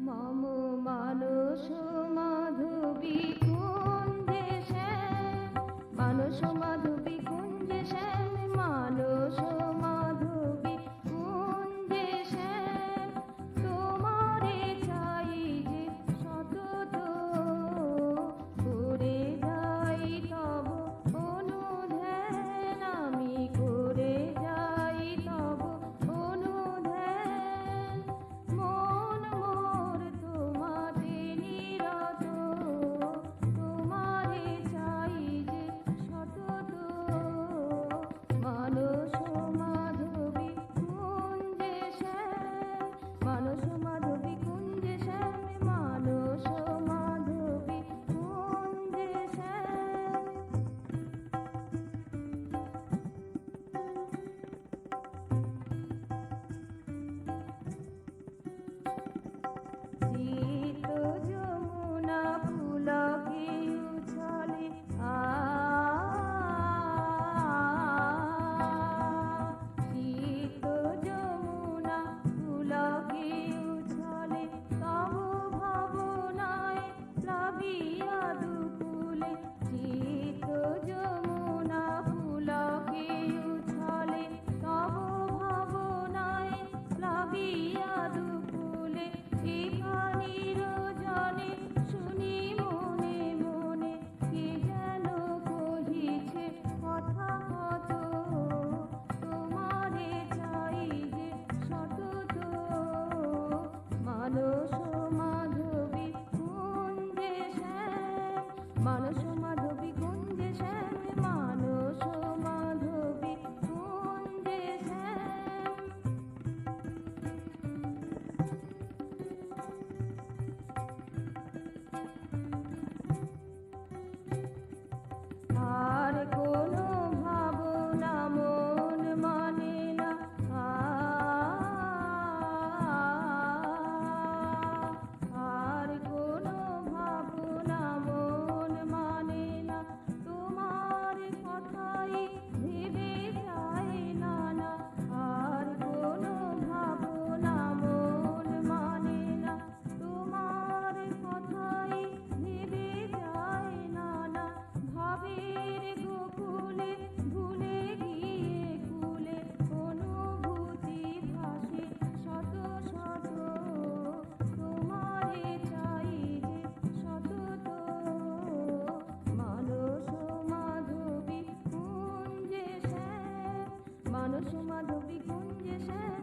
মম মানস মাধবী কুঞ্জে শ্যাম, মানস মাধবী কুঞ্জে শ্যাম, মানস মাধবী কুঞ্জে শ্যাম। তোমারে চাই যে সতত, করে যাই তব অনুধ্যান, আমি করে যাই তব অনুধ্যান। মন মোর তোমাতে নিরত, তোমারে চাই যে সতত, মানস মাধবী কুঞ্জে শ্যাম, মানস মাধবী কুঞ্জে শ্যাম, মানস মাধবী কুঞ্জে শ্যাম। শীত যমুনা পুলকে উছলে শীত যমুনা পুলকে উছলে, তব ভাবনায় প্লাবিয়া দুকুলে। শীত যমুনা পুলকে উছলে, তব ভাবনায় প্লাবিয়া দুকুলে। নিরজনে শুনি মনে মনে, কে যেন কহিছে কথা কত, তোমারে চাই যে সতত, মানস মাধবী কুঞ্জে শ্যাম, মানস মাধবী কুঞ্জে শ্যাম, মানস মাধবী কুঞ্জে শ্যাম। আর কোনো ভাবনা মন মানে না, আর কোনো ভাবনা মন মানে না, তোমার কথাই ভেবে যায় না না। আর কোনো ভাবনা মন মানে না, তোমার কথাই ভেবে যায় না না। ভাবের গোকুলে ভুলে গিয়ে কুলে, অনুভূতি ভাসে শত শত, তোমারে চাই যে সতত, মানস মাধবী কুঞ্জে শ্যাম, মানস মাধবী কুঞ্জে শ্যাম,